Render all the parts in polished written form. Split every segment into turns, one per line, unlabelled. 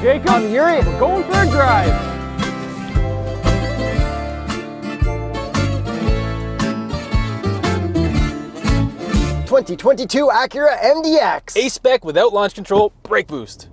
Jacob.
I'm Yuri.
We're going for a drive.
'22 Acura MDX.
A Spec without launch control, brake boost.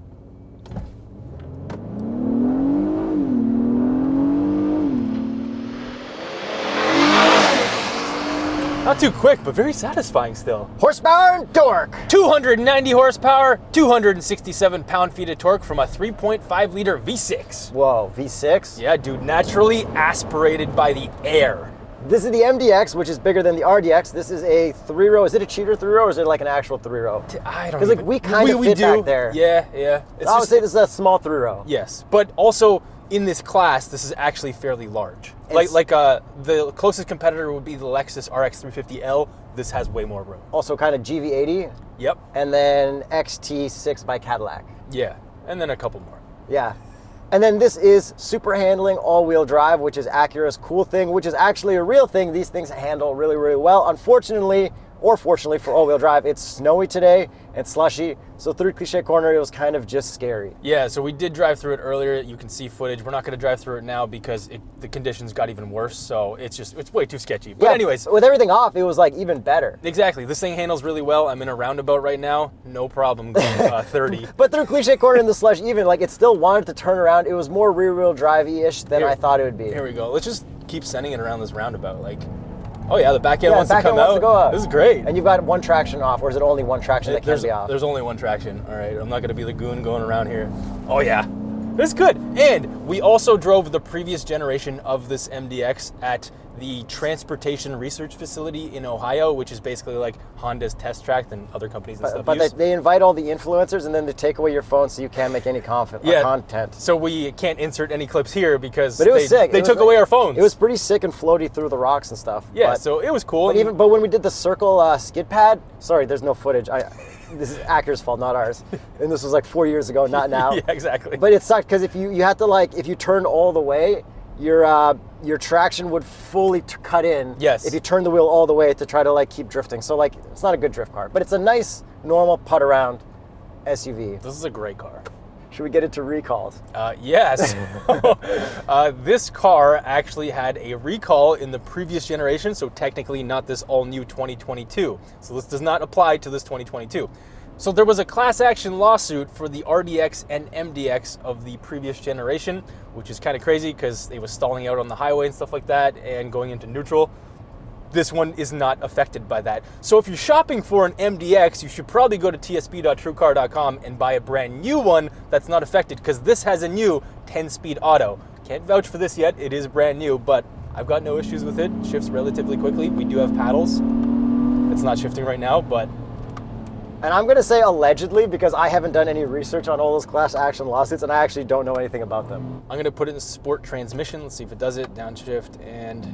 Not too quick, but very satisfying still.
Horsepower and torque.
290 horsepower, 267 pound-feet of torque from a 3.5 liter V6.
Whoa, V6?
Yeah, dude, naturally aspirated by the air.
This is the MDX, which is bigger than the RDX. This is a 3-row. Is it a cheater 3-row or is it like an actual 3-row?
I don't know.
Because like we kind of fit back there.
Yeah, yeah.
I would say this is a small 3-row.
Yes, but also in this class, this is actually fairly large. The closest competitor would be the Lexus RX 350L. This has way more room.
Also kind of GV80.
Yep.
And then XT-6 by Cadillac.
Yeah, and then a couple more.
Yeah. And then this is super handling all-wheel drive, which is Acura's cool thing, which is actually a real thing. These things handle really, really well. Unfortunately, or fortunately for all-wheel drive, it's snowy today and slushy. So through Cliche Corner, it was kind of just scary.
Yeah, so we did drive through it earlier. You can see footage. We're not going to drive through it now because the conditions got even worse. So it's way too sketchy. But
yeah,
anyways.
With everything off, it was like even better.
Exactly. This thing handles really well. I'm in a roundabout right now. No problem going 30.
But through Cliche Corner in the slush, even like it still wanted to turn around. It was more rear-wheel drive-ish than I thought it would be.
Here we go. Let's just keep sending it around this roundabout. Oh yeah, the back end wants to come
wants
out.
To go up.
This is great.
And you've got one traction off, or is it only one traction that can be off?
There's only one traction. All right, I'm not gonna be the goon going around here. Oh yeah, this is good. And we also drove the previous generation of this MDX at the Transportation Research Facility in Ohio, which is basically like Honda's test track and other companies and stuff.
But they invite all the influencers and then they take away your phone so you can't make any content.
So we can't insert any clips here because
but it was sick.
They took away our phones.
It was pretty sick and floaty through the rocks and stuff.
Yeah, so it was cool.
But when we did the circle skid pad, sorry, there's no footage. This is Acura's fault, not ours. And this was like 4 years ago, not now.
Yeah, exactly.
But it sucked because if you had to if you turned all the way, your traction would fully cut in.
Yes.
If you turn the wheel all the way to try to keep drifting. So it's not a good drift car, but it's a nice normal putt around SUV.
This is a great car.
Should we get into recalls?
Yes. This car actually had a recall in the previous generation, so technically not this all-new 2022. So this does not apply to this 2022. So there was a class action lawsuit for the RDX and MDX of the previous generation, which is kind of crazy because it was stalling out on the highway and stuff like that and going into neutral. This one is not affected by that. So if you're shopping for an MDX, you should probably go to tsp.truecar.com and buy a brand new one that's not affected because this has a new 10-speed auto. Can't vouch for this yet, it is brand new, but I've got no issues with it. It shifts relatively quickly. We do have paddles. It's not shifting right now, but...
And I'm gonna say allegedly because I haven't done any research on all those class action lawsuits and I actually don't know anything about them.
I'm gonna put it in sport transmission. Let's see if it does it. Downshift and...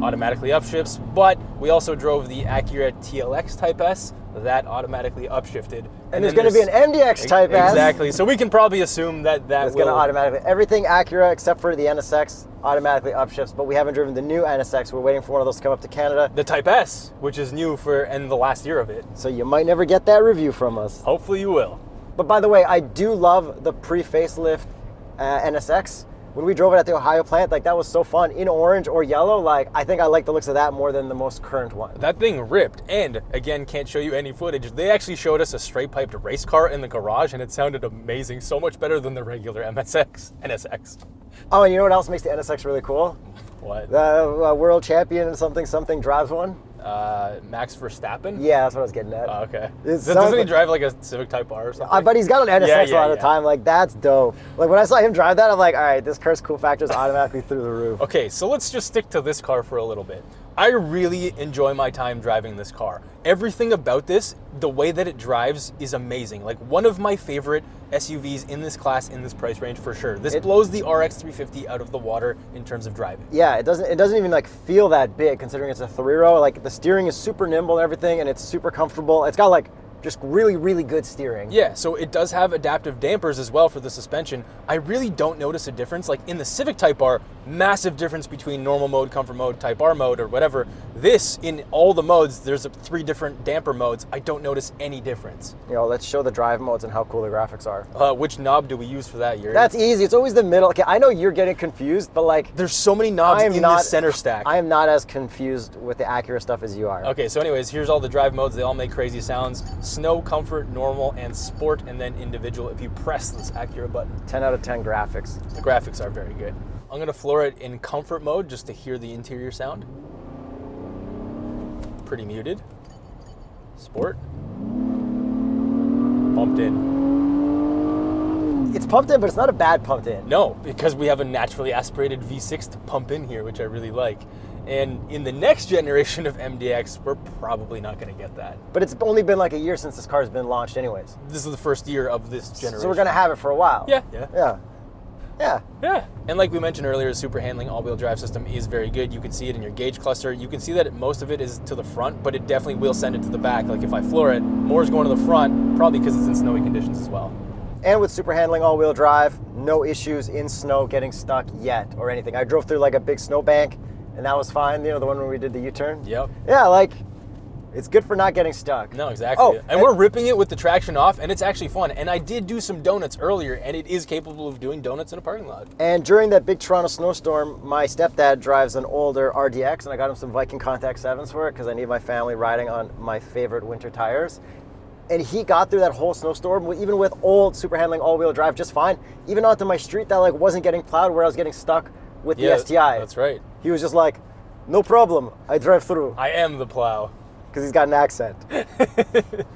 automatically upshifts, but we also drove the Acura TLX Type S. That automatically upshifted.
And there's going to be an MDX Type S.
Exactly. So we can probably assume that
it's going to automatically. Everything Acura except for the NSX automatically upshifts, but we haven't driven the new NSX. We're waiting for one of those to come up to Canada.
The Type S, which is new and the last year of it.
So you might never get that review from us.
Hopefully you will.
But by the way, I do love the pre-facelift NSX. When we drove it at the Ohio plant, that was so fun. In orange or yellow, I think I like the looks of that more than the most current one.
That thing ripped, and again, can't show you any footage. They actually showed us a straight-piped race car in the garage, and it sounded amazing, so much better than the regular NSX.
Oh, and you know what else makes the NSX really cool?
What?
The world champion something drives one.
Max Verstappen?
Yeah, that's what I was getting at.
Oh, okay.
Doesn't
he drive a Civic Type R or something?
But he's got an NSX a lot of the time. That's dope. When I saw him drive that, I'm like, all right, this car's cool factor is automatically through the roof.
Okay, so let's just stick to this car for a little bit. I really enjoy my time driving this car. Everything about this, the way that it drives is amazing. One of my favorite SUVs in this class, in this price range for sure. This blows the RX 350 out of the water in terms of driving.
Yeah, it doesn't even feel that big considering it's a 3-row. The steering is super nimble and everything, and it's super comfortable. It's got just really, really good steering.
Yeah, so it does have adaptive dampers as well for the suspension. I really don't notice a difference. In the Civic Type R, massive difference between normal mode, comfort mode, Type R mode, or whatever. This, in all the modes, there's 3 different damper modes. I don't notice any difference.
You know, let's show the drive modes and how cool the graphics are.
Which knob do we use for that, Yuri?
That's easy. It's always the middle. Okay, I know you're getting confused, but like,
there's so many knobs in the center stack.
I am not as confused with the Acura stuff as you are.
Okay, so anyways, here's all the drive modes. They all make crazy sounds. Snow, comfort, normal, and sport, and then individual if you press this Acura button.
10 out of 10 graphics.
The graphics are very good. I'm gonna floor it in comfort mode just to hear the interior sound. Pretty muted. Sport. Pumped in.
It's pumped in, but it's not a bad pumped in.
No, because we have a naturally aspirated V6 to pump in here, which I really like. And in the next generation of MDX, we're probably not going to get that.
But it's only been like a year since this car has been launched anyways.
This is the first year of this generation.
So we're going to have it for a while.
Yeah. And like we mentioned earlier, the super handling all-wheel drive system is very good. You can see it in your gauge cluster. You can see that most of it is to the front, but it definitely will send it to the back. Like if I floor it, more is going to the front, probably because it's in snowy conditions as well.
And with super handling all-wheel drive, no issues in snow getting stuck yet or anything. I drove through like a big snowbank and that was fine. You know, the one where we did the U-turn?
Yep.
Yeah, like, it's good for not getting stuck.
No, exactly. Oh, and we're ripping it with the traction off, and it's actually fun. And I did do some donuts earlier, and it is capable of doing donuts in a parking lot. And
during that big Toronto snowstorm, my stepdad drives an older RDX, and I got him some Viking Contact 7s for it because I need my family riding on my favorite winter tires. And he got through that whole snowstorm, even with old super handling all-wheel drive, just fine. Even onto my street that like wasn't getting plowed, where I was getting stuck with the STI.
That's right.
He was just like, no problem, I drive through.
I am the plow.
Because he's got an accent.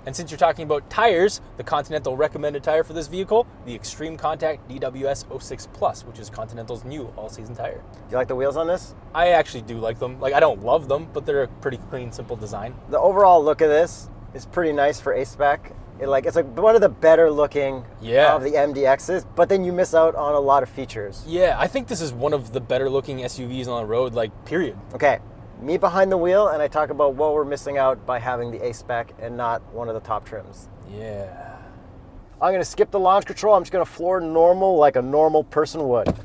And since you're talking about tires, the Continental recommended tire for this vehicle, the Extreme Contact DWS 06 Plus, which is Continental's new all-season tire.
Do you like the wheels on this?
I actually do like them. Like, I don't love them, but they're a pretty clean, simple design.
The overall look of this is pretty nice for A Spec. It's like one of the better looking of the MDXs, but then you miss out on a lot of features.
Yeah, I think this is one of the better looking SUVs on the road, like, period.
Okay, me behind the wheel, and I talk about what we're missing out by having the A Spec and not one of the top trims.
Yeah.
I'm gonna skip the launch control. I'm just gonna floor normal like a normal person would.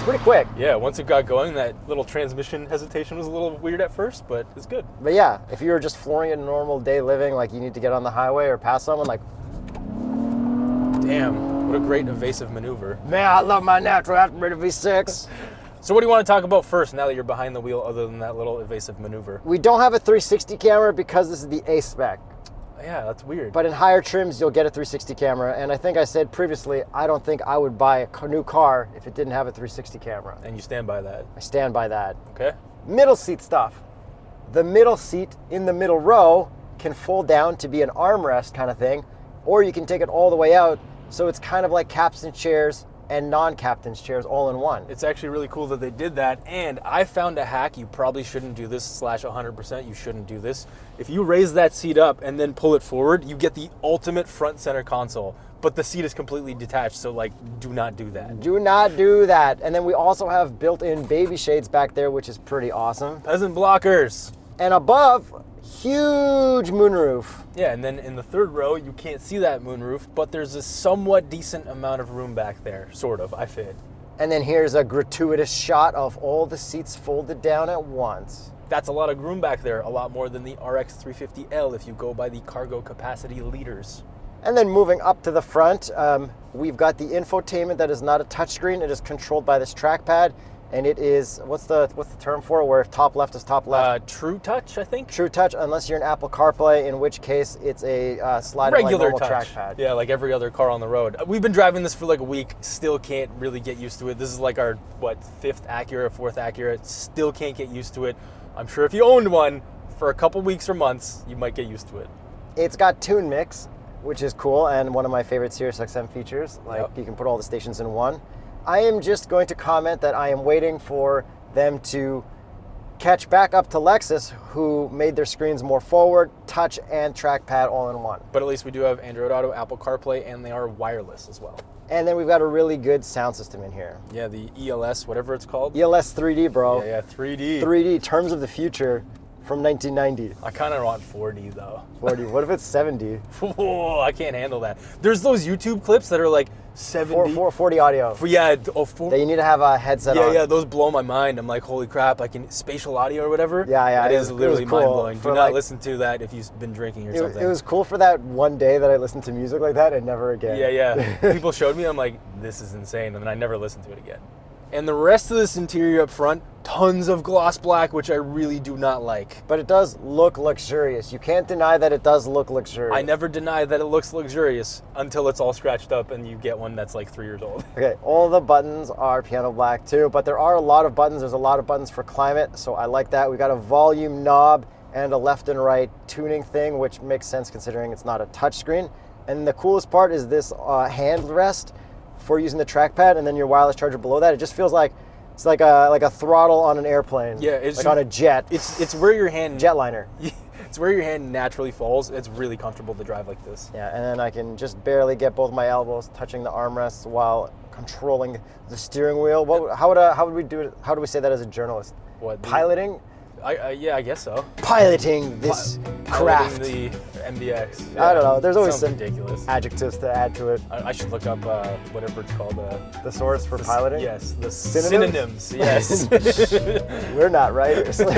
Pretty quick.
Yeah, once it got going, that little transmission hesitation was a little weird at first, but it's good.
But yeah, if you were just flooring it in normal day living, like you need to get on the highway or pass someone, like...
Damn, what a great evasive maneuver.
Man, I love my natural aspirated V6.
So what do you want to talk about first, now that you're behind the wheel, other than that little evasive maneuver?
We don't have a 360 camera because this is the A Spec.
Yeah, that's weird.
But in higher trims, you'll get a 360 camera. And I think I said previously, I don't think I would buy a new car if it didn't have a 360 camera.
And you stand by that?
I stand by that.
Okay.
Middle seat stuff. The middle seat in the middle row can fold down to be an armrest kind of thing, or you can take it all the way out, so it's kind of like captain's chairs and non-captain's chairs all in one.
It's actually really cool that they did that, and I found a hack. You probably shouldn't do this, / 100% you shouldn't do this. If you raise that seat up and then pull it forward, you get the ultimate front center console, but the seat is completely detached, so like, do not do that.
Do not do that. And then we also have built-in baby shades back there, which is pretty awesome.
Peasant blockers.
And above, huge moonroof.
Yeah, and then in the third row, you can't see that moonroof, but there's a somewhat decent amount of room back there, sort of, I fit.
And then here's a gratuitous shot of all the seats folded down at once.
That's a lot of room back there, a lot more than the RX 350L if you go by the cargo capacity liters.
And then moving up to the front, we've got the infotainment that is not a touchscreen. It is controlled by this trackpad. And it is, what's the term for it, where top left is top left?
True Touch, I think?
True Touch, unless you're in Apple CarPlay, in which case it's a sliding
regular
like
touch
trackpad.
Yeah, like every other car on the road. We've been driving this for like a week, still can't really get used to it. This is like our, 5th Acura, 4th Acura, still can't get used to it. I'm sure if you owned one for a couple weeks or months, you might get used to it.
It's got Tune Mix, which is cool, and one of my favorite SiriusXM features. Like, you can put all the stations in one. I am just going to comment that I am waiting for them to catch back up to Lexus, who made their screens more forward, touch and trackpad all in one.
But at least we do have Android Auto, Apple CarPlay, and they are wireless as well.
And then we've got a really good sound system in here.
Yeah, the ELS, whatever it's called.
ELS 3D, bro.
Yeah, 3D.
3D, terms of the future from 1990.
I kind of want 40 though.
40. What if it's 70?
Whoa, I can't handle that. There's those YouTube clips that are like 70.
440 audio.
Yeah,
That you need to have a headset on.
Yeah, those blow my mind. I'm like, holy crap, I can spatial audio or whatever.
Yeah.
It is literally
cool
mind-blowing. Do
for,
not
like,
listen to that if you've been drinking or something.
It was cool for that one day that I listened to music like that and never again.
Yeah. People showed me, I'm like, this is insane. And then I never listened to it again. And the rest of this interior up front, tons of gloss black, which I really do not like.
But it does look luxurious. You can't deny that it does look luxurious.
I never deny that it looks luxurious until it's all scratched up and you get one that's like 3 years old.
Okay, all the buttons are piano black too, but there are a lot of buttons. There's a lot of buttons for climate, so I like that. We got a volume knob and a left and right tuning thing, which makes sense considering it's not a touchscreen. And the coolest part is this hand rest for using the trackpad, and then your wireless charger below that. It just feels like it's like a throttle on an airplane.
Yeah, it's
like on a jet.
It's where your hand
jetliner.
It's where your hand naturally falls. It's really comfortable to drive like this.
Yeah, and then I can just barely get both my elbows touching the armrests while controlling the steering wheel. How would we do it? How do we say that as a journalist?
What?
Piloting?
Yeah, I guess so.
Piloting this craft.
Piloting the MDX.
I don't know. There's always some
ridiculous
adjectives to add to it.
I should look up whatever it's called.
The source for piloting?
Yes, the
Synonyms?
synonyms. Yes.
We're not writers.
So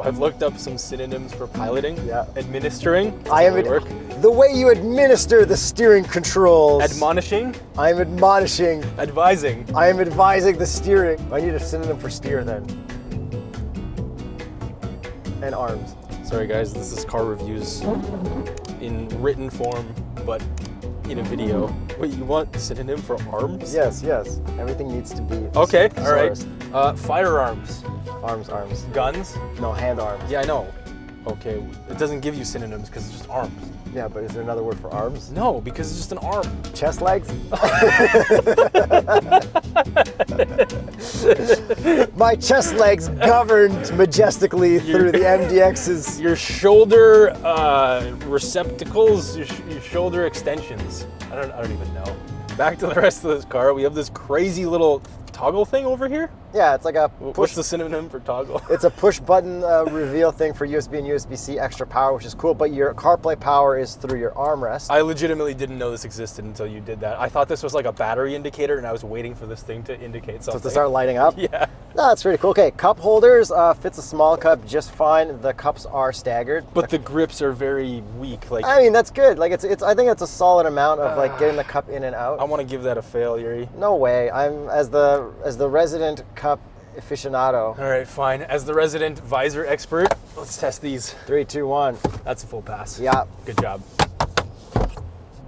I've looked up some synonyms for piloting.
Yeah.
Administering.
The way you administer the steering controls.
Admonishing.
I am admonishing.
Advising.
I am advising the steering. I need a synonym for steer then. And arms.
Sorry guys, this is car reviews in written form, but in a video. Wait, you want a synonym for arms?
Yes. Everything needs to be.
Okay, all right. Firearms.
Arms.
Guns?
No, hand arms.
Yeah, I know. Okay, it doesn't give you synonyms because it's just arms.
Yeah, but is there another word for arms?
No, because it's just an arm.
Chest legs? My chest legs governed majestically through the MDX's.
Your shoulder receptacles, your shoulder extensions. I don't even know. Back to the rest of this car. We have this crazy little toggle thing over here.
Yeah, it's like a push.
What's the synonym for toggle?
It's a push button reveal thing for USB and USB-C extra power, which is cool, but your CarPlay power is through your armrest.
I legitimately didn't know this existed until you did that. I thought this was like a battery indicator and I was waiting for this thing to indicate something.
So to start lighting up?
Yeah.
No, that's pretty cool. Okay, cup holders fits a small cup just fine. The cups are staggered.
But the grips are very weak. Like,
I mean, that's good. Like it's I think it's a solid amount of like getting the cup in and out.
I want to give that a fail, Yuri.
No way. I'm as the resident cup aficionado.
All right, fine. As the resident visor expert, let's test these.
3, 2, 1.
That's a full pass.
Yeah.
Good job.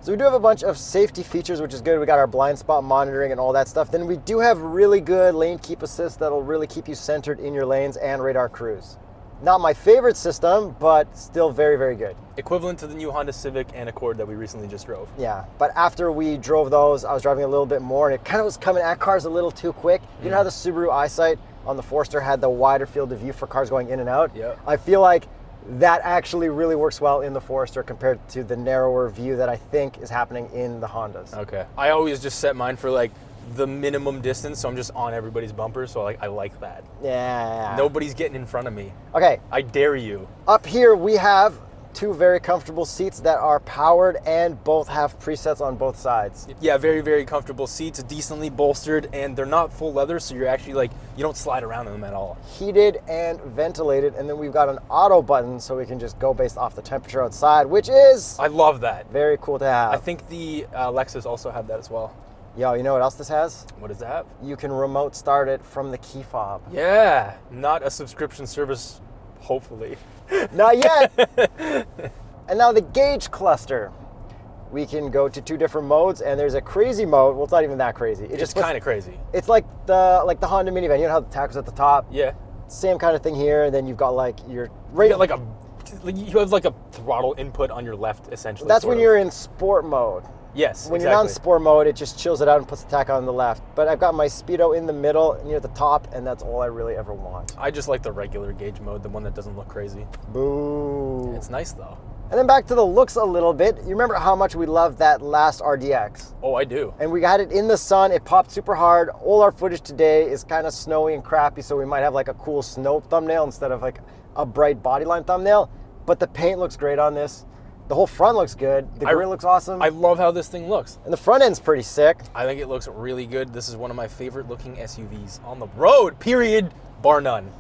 So we do have a bunch of safety features, which is good. We got our blind spot monitoring and all that stuff. Then we do have really good lane keep assist that'll really keep you centered in your lanes, and radar cruise. Not my favorite system, but still very, very good.
Equivalent to the new Honda Civic and Accord that we recently just drove.
Yeah, but after we drove those, I was driving a little bit more, and it kind of was coming at cars a little too quick. You know how the Subaru EyeSight on the Forester had the wider field of view for cars going in and out?
Yeah.
I feel like that actually really works well in the Forester compared to the narrower view that I think is happening in the Hondas.
Okay. I always just set mine for like the minimum distance, so I'm just on everybody's bumper, so I like that.
Yeah.
Nobody's getting in front of me.
Okay.
I dare you.
Up here we have 2 very comfortable seats that are powered and both have presets on both sides.
Yeah, very, very comfortable seats, decently bolstered, and they're not full leather, so you're actually like, you don't slide around in them at all.
Heated and ventilated, and then we've got an auto button so we can just go based off the temperature outside, which is
I love that.
very cool to have.
I think the Lexus also had that as well.
Yo, you know what else this has?
What does that have?
You can remote start it from the key fob.
Yeah, not a subscription service, hopefully.
Not yet. And now the gauge cluster. We can go to 2 different modes, and there's a crazy mode. Well, it's not even that crazy.
It's kind of crazy.
It's like the Honda minivan. You know how the tach's at the top?
Yeah.
Same kind of thing here. And then you've got like your
You got you have like a throttle input on your left, essentially.
That's when you're in sport mode.
Yes,
When you're not in sport mode, it just chills it out and puts the tach on the left. But I've got my speedo in the middle near the top, and that's all I really ever want.
I just like the regular gauge mode, the one that doesn't look crazy.
Boo.
It's nice though.
And then back to the looks a little bit. You remember how much we loved that last RDX?
Oh, I do.
And we got it in the sun. It popped super hard. All our footage today is kind of snowy and crappy, so we might have like a cool snow thumbnail instead of like a bright bodyline thumbnail. But the paint looks great on this. The whole front looks good. The grill looks awesome.
I love how this thing looks.
And the front end's pretty sick.
I think it looks really good. This is one of my favorite looking SUVs on the road, period, bar none.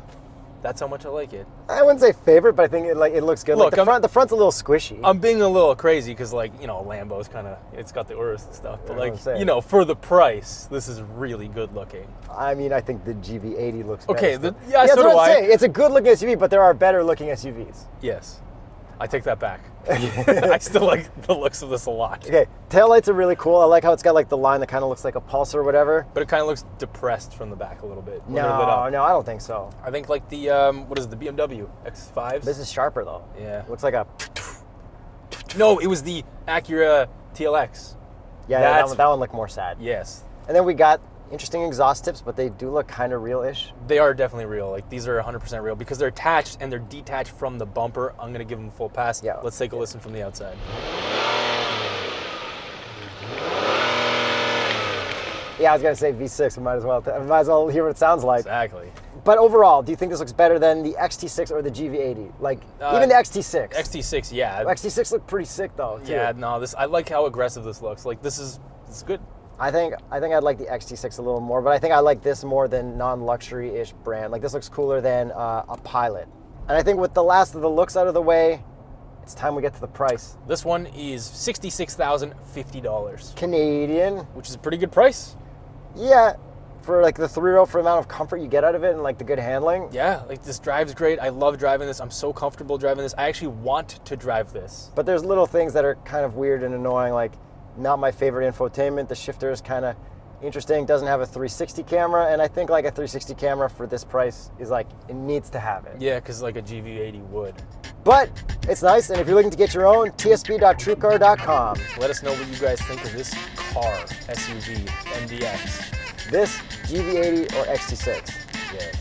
That's how much I like it.
I wouldn't say favorite, but I think it looks good.
Look,
like the front's a little squishy.
I'm being a little crazy because, like, you know, Lambo's kind of, it's got the Urus and stuff. But,
Yeah,
like, you know, for the price, this is really good looking.
I mean, I think the GV80 looks better.
Okay,
still.
yeah, so
that's
do
what I'm
I.
saying. It's a good looking SUV, but there are better looking SUVs.
Yes. I take that back. I still like the looks of this a lot.
Okay, taillights are really cool. I like how it's got like the line that kind of looks like a Pulse or whatever.
But it kind of looks depressed from the back a little bit.
No, I don't think so.
I think like the, what is it, the BMW X5s?
This is sharper though.
Yeah.
Looks like a...
No, it was the Acura TLX.
Yeah, that one looked more sad.
Yes.
And then we got interesting exhaust tips, but they do look kind of real-ish.
They are definitely real. Like, these are 100% real because they're attached and they're detached from the bumper. I'm going to give them full pass.
Yeah.
Let's take a listen from the outside.
Yeah, I was going to say V6. Might as well hear what it sounds like.
Exactly.
But overall, do you think this looks better than the XT6 or the GV80? Like, even the XT6.
XT6, yeah.
XT6 looked pretty sick, though, too.
Yeah, no, I like how aggressive this looks. Like, this is good.
I think I'd like the XT6 a little more, but I think I like this more than non-luxury-ish brand. Like, this looks cooler than a Pilot. And I think with the last of the looks out of the way, it's time we get to the price.
This one is $66,050.
Canadian.
Which is a pretty good price.
Yeah, for like the 3-row, for the amount of comfort you get out of it and like the good handling.
Yeah, like this drives great. I love driving this. I'm so comfortable driving this. I actually want to drive this.
But there's little things that are kind of weird and annoying, like not my favorite infotainment. The shifter is kind of interesting. Doesn't have a 360 camera, and I think like a 360 camera for this price is like, it needs to have it.
Yeah, because like a GV80 would.
But it's nice, and if you're looking to get your own, tsp.truecar.com.
Let us know what you guys think of this car, SUV, MDX.
This, GV80 or XT6.
Yes.